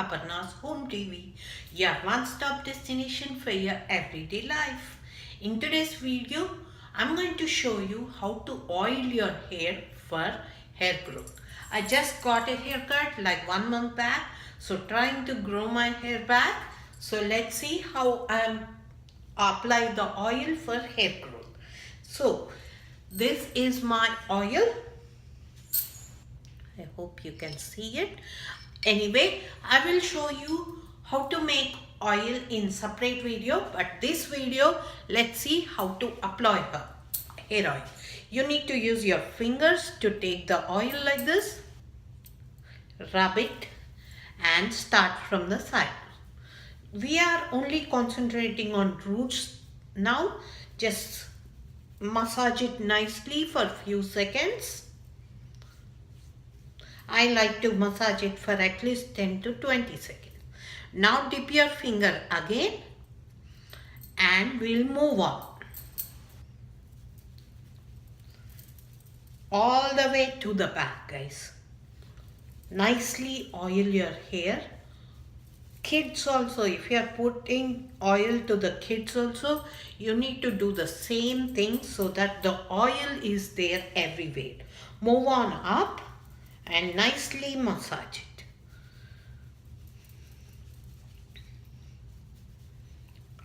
Aparna's Home TV, your one-stop destination for your everyday life. In today's video, I'm going to show you how to oil your hair for hair growth. I just got a haircut like 1 month back, so trying to grow my hair back. So let's see how I apply the oil for hair growth. So this is my oil. I hope you can see it. Anyway, I will show you how to make oil in separate video, but this video, let's see how to apply hair oil. You need to use your fingers to take the oil like this, rub it and start from the side. We are only concentrating on roots now. Just massage it nicely for a few seconds. I like to massage it for at least 10 to 20 seconds. Now dip your finger again and we'll move on. All the way to the back, guys. Nicely oil your hair. Kids also, if you are putting oil to the kids also, you need to do the same thing so that the oil is there everywhere. Move on up and nicely massage it.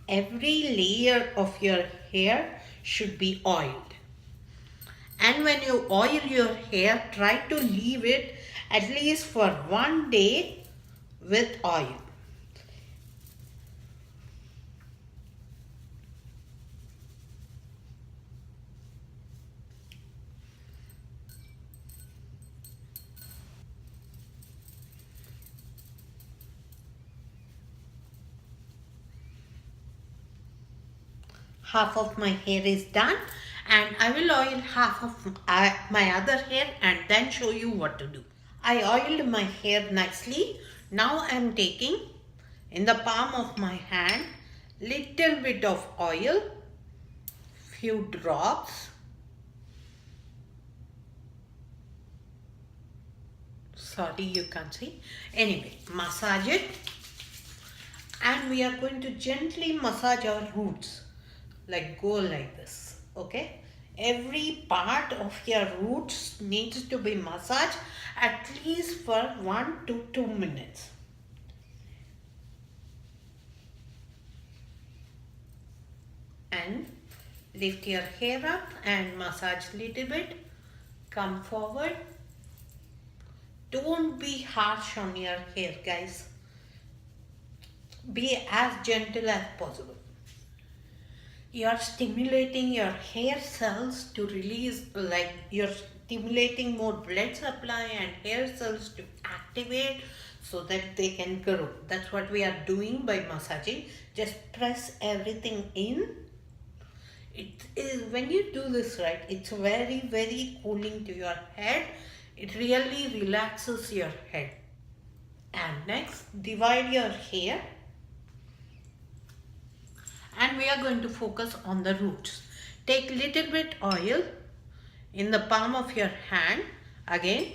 Every layer of your hair should be oiled. And when you oil your hair, try to leave it at least for 1 day with oil. Half of my hair is done and I will oil half of my other hair and then show you what to do. I oiled my hair nicely. Now I am taking in the palm of my hand little bit of oil, few drops. Sorry, you can't see. Anyway, massage it and we are going to gently massage our roots. Like go like this, okay? Every part of your roots needs to be massaged at least for 1 to 2 minutes. And lift your hair up and massage little bit. Come forward. Don't be harsh on your hair, guys. Be as gentle as possible. You are stimulating your hair cells to release, like you're stimulating more blood supply and hair cells to activate so that they can grow. That's what we are doing by massaging. Just press everything in. It is, when you do this right, it's very cooling to your head. It really relaxes your head. And next, divide your hair. And we are going to focus on the roots. Take little bit oil in the palm of your hand again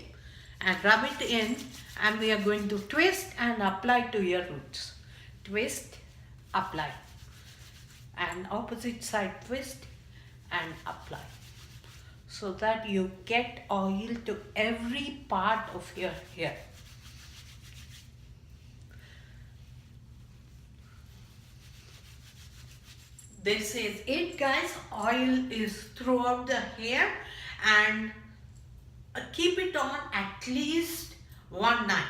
and rub it in, and we are going to twist and apply to your roots. Twist, apply, and opposite side twist and apply, so that you get oil to every part of your hair. This is it, guys. Oil is throughout the hair and keep it on at least 1 night.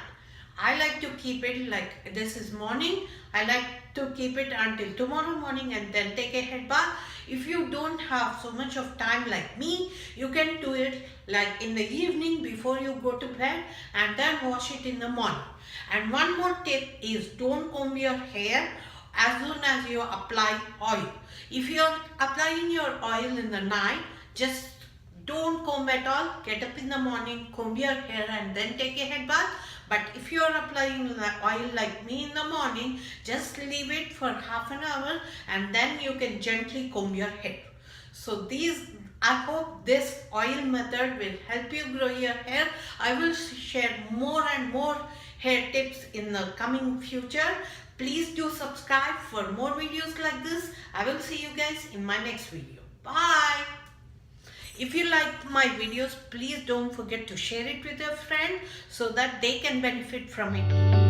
I like to keep it like this is morning. I like to keep it until tomorrow morning and then take a head bath. If you don't have so much of time like me, you can do it like in the evening before you go to bed and then wash it in the morning. And one more tip is don't comb your hair as soon as you apply oil. If you are applying your oil in the night, just don't comb at all. Get up in the morning, comb your hair and then take a head bath. But if you are applying the oil like me in the morning, just leave it for half an hour and then you can gently comb your hair. So these I hope this oil method will help you grow your hair. I will share more and more hair tips in the coming future. Please do subscribe for more videos like this. I will see you guys in my next video. Bye. If you like my videos, please don't forget to share it with your friend so that they can benefit from it.